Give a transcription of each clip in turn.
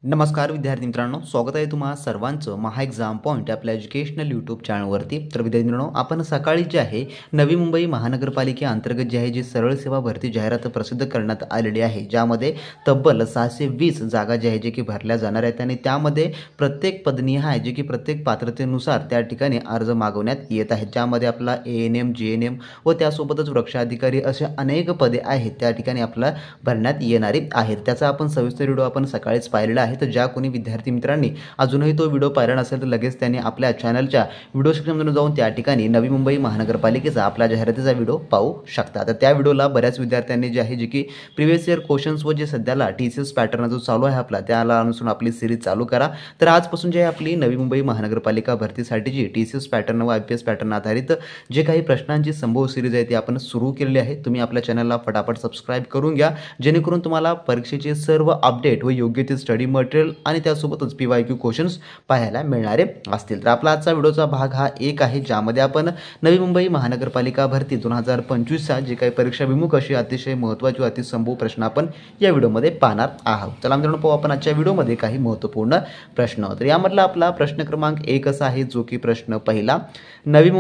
नमस्कार विद्यार्थी मित्रांनो, स्वागत आहे तुम्हा सर्वांचं महा एक्झाम पॉईंट आपल्या एज्युकेशनल यूट्यूब चॅनलवरती। तर विद्यार्थी मित्रांनो, आपण सकाळी जे आहे नवी मुंबई महानगरपालिकेअंतर्गत जे आहे जी सरळ सेवा भरती जाहिरात प्रसिद्ध करण्यात आलेली आहे, ज्यामध्ये तब्बल 620 जागा जे आहे जे की भरल्या जाणार आहेत आणि त्यामध्ये प्रत्येक पदनिहाय जे की प्रत्येक पात्रतेनुसार त्या ठिकाणी अर्ज मागवण्यात येत आहेत, ज्यामध्ये आपला ANM GNM व त्यासोबतच वृक्षाधिकारी असे अनेक पदे आहेत त्या ठिकाणी आपल्याला भरण्यात येणारी आहेत। त्याचा आपण सविस्तर व्हिडिओ आपण सकाळीच पाहिलेला आहे। तर ज्या कोणी विद्यार्थी मित्रांनी अजूनही तो व्हिडिओ पाहिला नसेल तर लगेच त्यांनी आपल्या चॅनलच्या व्हिडिओ सेक्शनमध्ये जाऊन त्या ठिकाणी नवी मुंबई महानगरपालिकेचा आपल्या जाहिरातीचा व्हिडिओ पाहू शकता। तर त्या व्हिडिओला बऱ्याच विद्यार्थ्यांनी जे आहे जे की प्रिव्हियस इयर क्वेश्चन्स व जे सध्याला TCS पॅटर्न जो चालू आहे आपला त्याला अनुसरून आपली सिरीज चालू करा। तर आजपासून जे आहे आपली नवी मुंबई महानगरपालिका भरतीसाठीची TCS पॅटर्न व IPS पॅटर्न आधारित जे काही प्रश्नांची संभव सिरीज आहे ती आपण सुरू केलेली आहे। तुम्ही आपल्या चॅनलला फटाफट सबस्क्राइब करून घ्या, जेणेकरून तुम्हाला परीक्षेचे सर्व अपडेट व योग्य ते स्टडी मटेरियल आणि त्यासोबतच PYQ क्वेश्चन्स पाहायला मिळणारे असतील। तर आपला आजचा व्हिडिओचा भाग हा एक आहे, ज्यामध्ये आपण नवी मुंबई महानगरपालिका भरती 2025चा जे काही परीक्षाभिमुख अशी अतिशय महत्त्वाची व अतिसंभव प्रश्न आपण या व्हिडिओमध्ये पाहणार आहोत। चला मित्रांनो, पाहू आपण आजच्या व्हिडिओमध्ये काही महत्त्वपूर्ण प्रश्न। तर यामधला आपला प्रश्न क्रमांक 1 असा आहे, जो की प्रश्न पहिला, नवी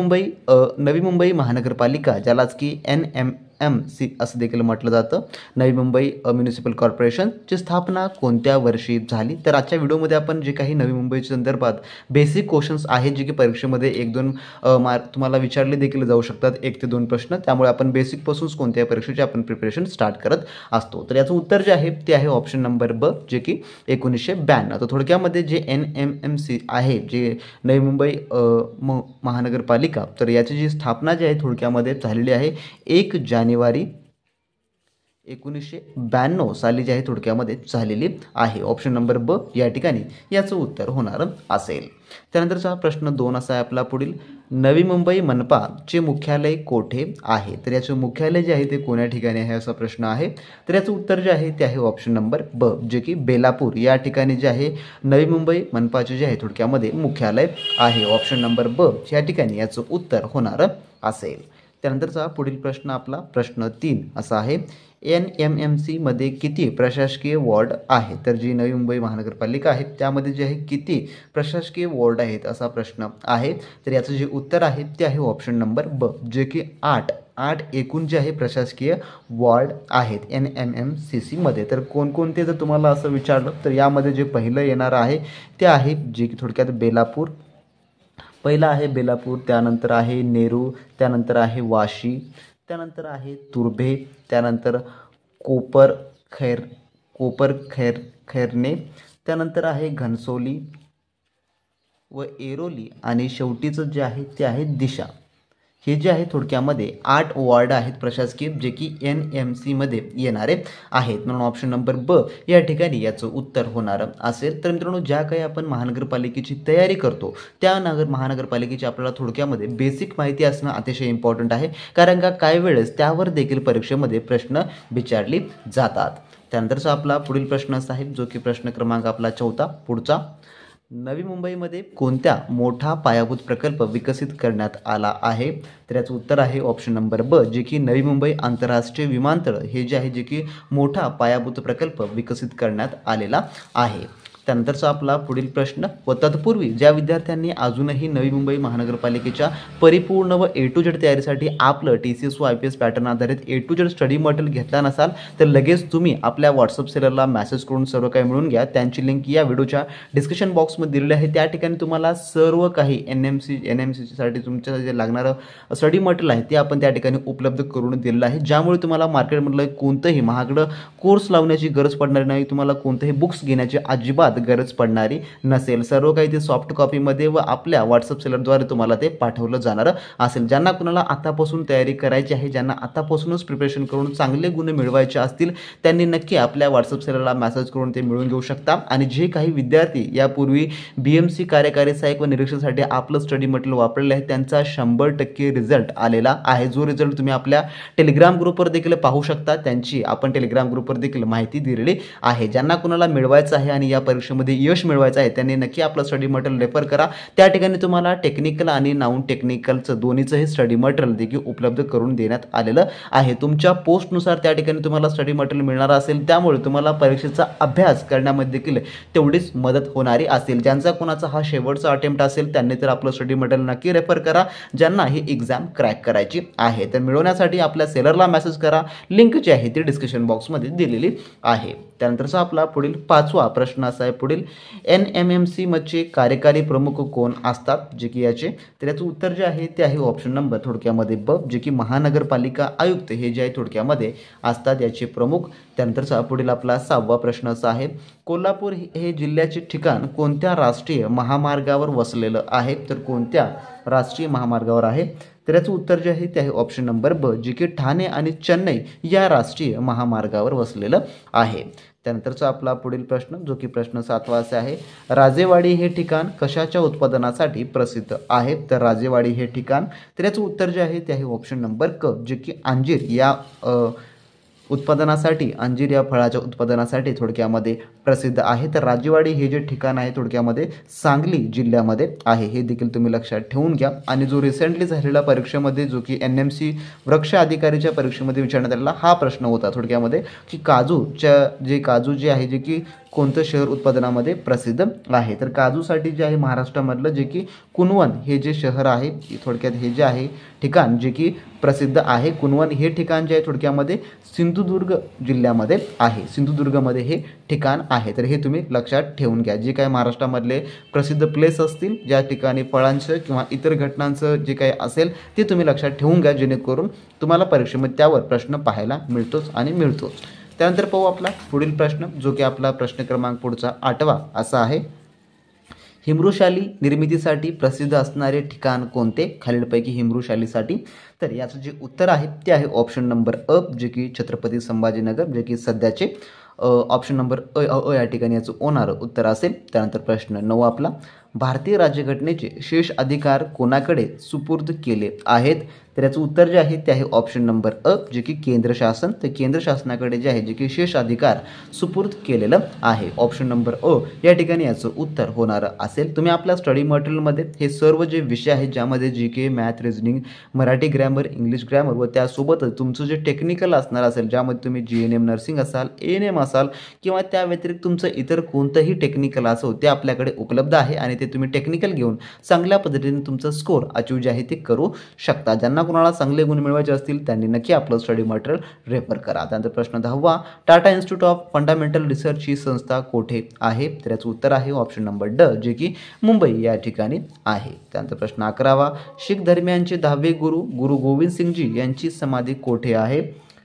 मुंबई महानगरपालिका ज्यालाच की NMMC असं देखील म्हटलं जातं, नवी मुंबई म्युनिसिपल कॉर्पोरेशनची स्थापना कोणत्या वर्षी झाली? तर आजच्या व्हिडिओमध्ये आपण जे काही नवी मुंबईच्या संदर्भात बेसिक क्वेश्चन्स आहेत जे की परीक्षेमध्ये 1-2 मार्क तुम्हाला विचारले देखील जाऊ शकतात, 1 ते 2 प्रश्न। त्यामुळे आपण बेसिकपासूनच कोणत्याही परीक्षेची आपण प्रिपरेशन स्टार्ट करत असतो। तर याचं उत्तर जे आहे ते आहे ऑप्शन नंबर ब, जे की 1992। तर थोडक्यामध्ये जे NMMC आहे, जे नवी मुंबई महानगरपालिका, तर याची जी स्थापना जी आहे थोडक्यामध्ये झालेली आहे 1 जानेवारी 1992 साली जे आहे थोडक्यामध्ये झालेली आहे। ऑप्शन नंबर ब या ठिकाणी याचं उत्तर होणार असेल। त्यानंतरचा प्रश्न 2 असा आहे आपला पुढील, नवी मुंबई मनपाचे मुख्यालय कोठे आहे? तर याचे मुख्यालय जे आहे ते कोण्या ठिकाणी आहे असा प्रश्न आहे। तर याचं उत्तर जे आहे ते आहे ऑप्शन नंबर ब, जे की बेलापूर या ठिकाणी जे आहे नवी मुंबई मनपाचे जे आहे थोडक्यामध्ये मुख्यालय आहे। ऑप्शन नंबर ब या ठिकाणी याचं उत्तर होणार असेल। त्यानंतरचा पुढील प्रश्न आपला प्रश्न 3 असा आहे, NMMC मध्ये किती प्रशासकीय वॉर्ड आहेत? तर जी नवी मुंबई महानगरपालिका आहे त्यामध्ये जे आहे किती प्रशासकीय वॉर्ड आहेत असा प्रश्न आहे। तर याचं जे उत्तर आहे ते आहे ऑप्शन नंबर ब, जे की 8 एकूण जे आहे प्रशासकीय वॉर्ड आहेत NMMCC मध्ये। तर कोणकोणते जर तुम्हाला असं विचारलं तर यामध्ये जे पहिलं येणार आहे ते आहे जे की थोडक्यात बेलापूर, पहिला आहे बेलापूर, त्यानंतर आहे नेरूळ, त्यानंतर आहे वाशी, त्यानंतर आहे तुर्भे, त्यानंतर खैरने, त्यानंतर आहे घनसोली व एरोली आणि शेवटीचं जे आहे ते आहे दिशा। हे जे आहे थोडक्यामध्ये 8 वॉर्ड आहेत प्रशासकीय, जे की NMC मध्ये येणारे आहेत, म्हणून ऑप्शन नंबर ब या ठिकाणी याचं उत्तर होणार असेल। तर मित्रांनो, ज्या काही आपण महानगरपालिकेची तयारी करतो त्या महानगरपालिकेची आपल्याला थोडक्यामध्ये बेसिक माहिती असणं अतिशय इम्पॉर्टंट आहे, कारण का काही वेळेस त्यावर देखील परीक्षेमध्ये प्रश्न विचारले जातात। त्यानंतरचा आपला पुढील प्रश्न असा आहे, जो की प्रश्न क्रमांक आपला 4 पुढचा, नवी मुंबईमध्ये कोणत्या मोठा पायाभूत प्रकल्प विकसित करण्यात आला आहे? तर याचं उत्तर आहे ऑप्शन नंबर ब, जे की नवी मुंबई आंतरराष्ट्रीय विमानतळ हे जे आहे जे की मोठा पायाभूत प्रकल्प विकसित करण्यात आलेला आहे। त्यानंतरचा आपला पुढील प्रश्न, व तत्पूर्वी ज्या विद्यार्थ्यांनी अजूनही नवी मुंबई महानगरपालिकेच्या परिपूर्ण व A to Z तयारीसाठी आपलं TCS व IPS पॅटर्न आधारित A to Z study material घेतला नसाल तर लगेच तुम्ही आपल्या व्हॉट्सअप सेलरला मेसेज करून सर्व काही मिळून घ्या। त्यांची लिंक या व्हिडिओच्या डिस्क्रिप्शन बॉक्समध्ये दिलेली आहे। त्या ठिकाणी तुम्हाला सर्व काही NMMCसाठी तुमचं जे लागणारं स्टडी मटेरियल आहे ते आपण त्या ठिकाणी उपलब्ध करून दिलेलं आहे, ज्यामुळे तुम्हाला मार्केटमधलं कोणतंही महागडं कोर्स लावण्याची गरज पडणार नाही, तुम्हाला कोणतेही बुक्स घेण्याची अजिबात गरज पडणारी नसेल। सर्व काही ते सॉफ्ट कॉपीमध्ये व आपल्या व्हॉट्सअप सेलरद्वारे तुम्हाला ते पाठवलं जाणार असेल। ज्यांना कुणाला आतापासून तयारी करायची आहे, ज्यांना आतापासूनच प्रिपरेशन करून चांगले गुण मिळवायचे असतील, त्यांनी नक्की आपल्या व्हॉट्सअप सेलरला मेसेज करून ते मिळवून घेऊ शकता। आणि जे काही विद्यार्थी यापूर्वी BMC कार्यकारी सहाय्यक व निरीक्षणासाठी आपलं स्टडी मटेरियल वापरलेलं आहे त्यांचा 100% रिझल्ट आलेला आहे, जो रिझल्ट तुम्ही आपल्या टेलिग्राम ग्रुपवर देखील पाहू शकता। त्यांची आपण टेलिग्राम ग्रुपवर देखील माहिती दिलेली आहे। ज्यांना कुणाला मिळवायचं आहे आणि या परीक्षेत परीक्षेमध्ये यश मिळवायचं आहे त्यांनी नक्की आपलं स्टडी मटेरियल रेफर करा. त्या ठिकाणी तुम्हाला टेक्निकल आणि नॉन टेक्निकलचं दोन्हीचंही स्टडी मटेरियल देखील उपलब्ध करून देण्यात आलेलं आहे. तुमच्या पोस्टनुसार त्या ठिकाणी तुम्हाला स्टडी मटेरियल मिळणार असेल, त्यामुळे तुम्हाला परीक्षेचा अभ्यास करण्यामध्ये देखील तेवढीच मदत होणारी असेल. ज्यांचा कोणाचा हा शेवटचा अटेम्प्ट असेल त्यांनी तर आपलं स्टडी मटेरियल नक्की रेफर करा, ज्यांना ही एक्झाम क्रॅक करायची आहे. तर मिळवण्यासाठी आपल्या सेलरला मेसेज करा, लिंक जी आहे ती डिस्क्रिप्शन बॉक्समध्ये दिलेली आहे. त्यानंतरचा आपला पुढील 5वा प्रश्न असा आहे, पुढील NMMC मध्ये कार्यकारी प्रमुख कोण असतात, जे की याचे तर याचं उत्तर जे आहे ते आहे ऑप्शन नंबर थोडक्यामध्ये ब, जे की महानगरपालिका आयुक्त हे जे आहे थोडक्यामध्ये असतात याचे प्रमुख. त्यानंतरचा पुढील आपला 6वा प्रश्न असा आहे, कोल्हापूर हे जिल्ह्याचे ठिकाण कोणत्या राष्ट्रीय महामार्गावर वसलेलं आहे, तर कोणत्या राष्ट्रीय महामार्गावर आहे, तर याचं उत्तर जे आहे ते आहे ऑप्शन नंबर ब, जे की ठाणे आणि चेन्नई या राष्ट्रीय महामार्गावर वसलेलं आहे. त्यानंतरचा आपला पुढील प्रश्न जो की प्रश्न 7वा असा आहे, राजेवाडी हे ठिकाण कशाच्या उत्पादनासाठी प्रसिद्ध आहे, तर राजेवाडी हे ठिकाण तर याचं उत्तर जे आहे ते आहे ऑप्शन नंबर क, जे की अंजीर या उत्पादनासाठी, अंजीर या फळाच्या उत्पादनासाठी थोडक्यामध्ये प्रसिद्ध आहे. तर राजेवाडी हे जे ठिकाण आहे थोडक्यामध्ये सांगली जिल्ह्यामध्ये आहे, हे देखील तुम्ही लक्षात ठेवून घ्या. आणि जो रिसेंटली झालेला परीक्षेमध्ये जो की NMC वृक्ष अधिकारीच्या परीक्षेमध्ये विचारण्यात आलेला हा प्रश्न होता थोडक्यामध्ये, की काजू जे आहे जे की कोणतं शहर उत्पादनामध्ये प्रसिद्ध आहे, तर काजूसाठी जे आहे महाराष्ट्रामधलं जे की कुणवण हे जे शहर आहे, थोडक्यात हे जे आहे ठिकाण जे की प्रसिद्ध आहे. कुणवण हे ठिकाण जे आहे थोडक्यामध्ये सिंधुदुर्ग जिल्ह्यामध्ये आहे, सिंधुदुर्गमध्ये हे ठिकाण आहे. तर हे तुम्ही लक्षात ठेवून घ्या. जे काय महाराष्ट्रामधले प्रसिद्ध प्लेस असतील ज्या ठिकाणी फळांचं किंवा इतर घटनांचं जे काही असेल ते तुम्ही लक्षात ठेवून घ्या, जेणेकरून तुम्हाला परीक्षेमध्ये त्यावर प्रश्न पाहायला मिळतोच आणि मिळतोच. त्यानंतर पाहू आपला पुढील प्रश्न जो की आपला प्रश्न क्रमांक पुढचा 8वा असा आहे, हिमवृशाली निर्मितीसाठी प्रसिद्ध असणारे ठिकाण कोणते, खालीलपैकी हिमवृशालीसाठी, तर याचं जे उत्तर आहे ते आहे ऑप्शन नंबर अ, जे की छत्रपती संभाजीनगर, जे की सध्याचे ऑप्शन नंबर अ या ठिकाणी याचं होणारं उत्तर असेल. त्यानंतर प्रश्न 9 आपला, भारतीय राज्यघटनेचे शेष अधिकार कोणाकडे सुपूर्द केले आहेत, तर याचं उत्तर जे आहे ते आहे ऑप्शन नंबर अ, जे की केंद्र शासन, तर केंद्र शासनाकडे जे आहे जे की शेष अधिकार सुपूर्द केलेलं आहे. ऑप्शन नंबर अ या ठिकाणी याचं उत्तर होणारं असेल. तुम्ही आपल्या स्टडी मटेरियलमध्ये हे सर्व जे विषय आहेत ज्यामध्ये GK, math, reasoning, Marathi grammar, English grammar व त्यासोबतच तुमचं जे टेक्निकल असणार असेल, ज्यामध्ये तुम्ही GNM नर्सिंग असाल, ANM असाल किंवा त्या व्यतिरिक्त तुमचं इतर कोणतंही टेक्निकल असो ते आपल्याकडे उपलब्ध आहे आणि ते तुम्ही टेक्निकल घेऊन चांगल्या पद्धतीने तुमचं स्कोर अचीव जे आहे ते करू शकता. ज्यांना कोणाला चांगले गुण मिळवायचे असतील त्यांनी नक्की आपलं स्टडी मटेरियल रेफर करा. त्यानंतर प्रश्न 10वा, Tata institute of fundamental research ही संस्था कोठे आहे, तर याचं उत्तर आहे ऑप्शन नंबर ड, जे की मुंबई या ठिकाणी आहे. त्यानंतर प्रश्न 11वा, शीख धर्मियांचे 10वे गुरु गुरु गोविंद सिंगजी यांची समाधी कोठे आहे,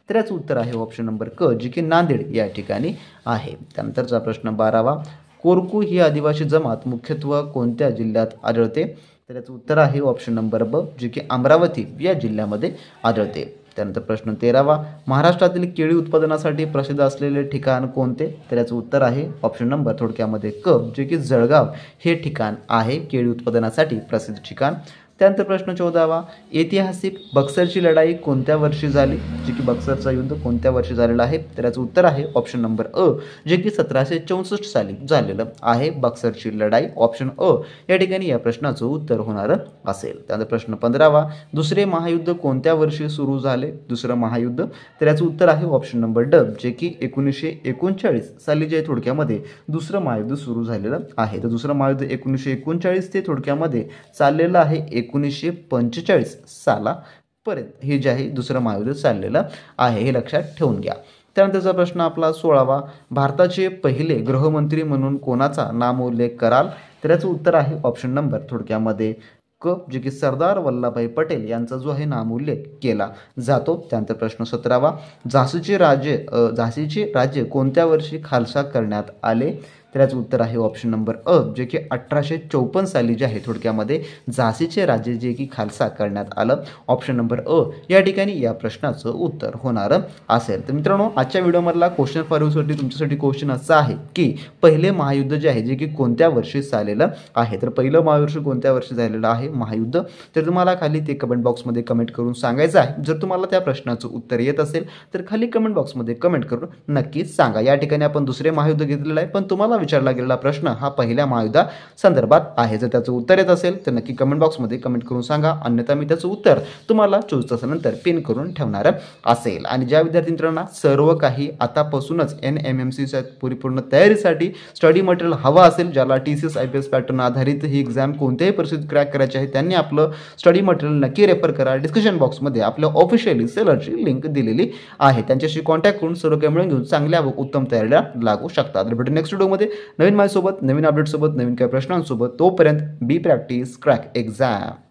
तर याचं उत्तर आहे ऑप्शन नंबर क, जे की नांदेड या ठिकाणी आहे. त्यानंतरचा प्रश्न 12वा, कोरकू ही आदिवासी जमात मुख्यत्वे कोणत्या जिल्ह्यात आढळते, तर याचं उत्तर आहे ऑप्शन नंबर ब, जे की अमरावती या जिल्ह्यामध्ये आढळते. त्यानंतर प्रश्न 13वा, महाराष्ट्रातील केळी उत्पादनासाठी प्रसिद्ध असलेले ठिकाण कोणते, तर याचं उत्तर आहे ऑप्शन नंबर थोडक्यामध्ये क, जे की जळगाव हे ठिकाण आहे केळी उत्पादनासाठी प्रसिद्ध ठिकाण. त्यानंतर प्रश्न 14वा, ऐतिहासिक बक्सरची लढाई कोणत्या वर्षी झाली, जे की बक्सरचं युद्ध कोणत्या वर्षी झालेलं आहे, तर याचं उत्तर आहे ऑप्शन नंबर अ, जे की 1764 साली झालेलं आहे बक्सरची लढाई. ऑप्शन अ या ठिकाणी या प्रश्नाचं उत्तर होणारं असेल. त्यानंतर प्रश्न 15वा, दुसरे महायुद्ध कोणत्या वर्षी सुरू झाले, दुसरं महायुद्ध, तर याचं उत्तर आहे ऑप्शन नंबर ड, जे की 1939 साली जे थोडक्यामध्ये दुसरं महायुद्ध सुरू झालेलं आहे. तर दुसरं महायुद्ध 1939 ते थोडक्यामध्ये चाललेलं आहे 1945 सालापर्यंत हे जे आहे दुसरं महायुद्ध चाललेलं आहे, हे लक्षात ठेवून घ्या. त्यानंतरचा प्रश्न आपला 16वा, भारताचे पहिले गृहमंत्री म्हणून कोणाचा नामोल्लेख कराल, तर याचं उत्तर आहे ऑप्शन नंबर थोडक्यामध्ये क, जे की सरदार वल्लभभाई पटेल यांचा जो आहे नामोल्लेख केला जातो. त्यानंतर प्रश्न 17वा, झाशीचे राज्य कोणत्या वर्षी खालसा करण्यात आले, तर याचं उत्तर आहे ऑप्शन नंबर अ, जे की 1854 साली जे आहे थोडक्यामध्ये झाशीचे राज्य जे की खालसा करण्यात आलं. ऑप्शन नंबर अ या ठिकाणी या प्रश्नाचं उत्तर होणारं असेल. तर मित्रांनो, आजच्या व्हिडिओमधला क्वेश्चन फॉर यूसाठी तुमच्यासाठी क्वेश्चन असा आहे की पहिले महायुद्ध जे आहे जे की कोणत्या वर्षी झालेलं आहे, तर पहिलं महायुद्ध कोणत्या वर्षी झालेलं आहे, महायुद्ध. तर तुम्हाला खाली ते कमेंट बॉक्समध्ये कमेंट करून सांगायचं आहे. जर तुम्हाला त्या प्रश्नाचं उत्तर येत असेल तर खाली कमेंट बॉक्समध्ये कमेंट करून नक्कीच सांगा. या ठिकाणी आपण दुसरे महायुद्ध घेतलेलं आहे, पण तुम्हाला विचारला गेलेला प्रश्न हा पहिल्या महायुद्धा संदर्भात आहे. जर त्याचं उत्तर येत असेल तर नक्की कमेंट बॉक्समध्ये कमेंट करून सांगा, अन्यथा मी त्याचं उत्तर तुम्हाला 24 तासानंतर पिन करून ठेवणार असेल. आणि ज्या विद्यार्थी मित्रांना सर्व काही आतापासूनच NMMCच्या परिपूर्ण तयारीसाठी स्टडी मटेरियल हवा असेल, ज्याला TCS IPS पॅटर्न आधारित ही एक्झाम कोणत्याही परिस्थितीत क्रॅक करायची आहे, त्यांनी आपलं स्टडी मटेरियल नक्की रेफर करा. डिस्क्रिप्शन बॉक्समध्ये आपल्या ऑफिशियली सेलरची लिंक दिलेली आहे. त्यांच्याशी कॉन्टॅक्ट करून सर्व काही मिळून घेऊन चांगल्या व उत्तम तयारीला लागू शकतात. तर भेटू नेक्स्ट व्हिडिओमध्ये नवीन माझ्यासोबत, नवीन अपडेटसोबत, नवीन काही प्रश्नांसोबत. तोपर्यंत बी प्रॅक्टिस क्रॅक एक्झाम.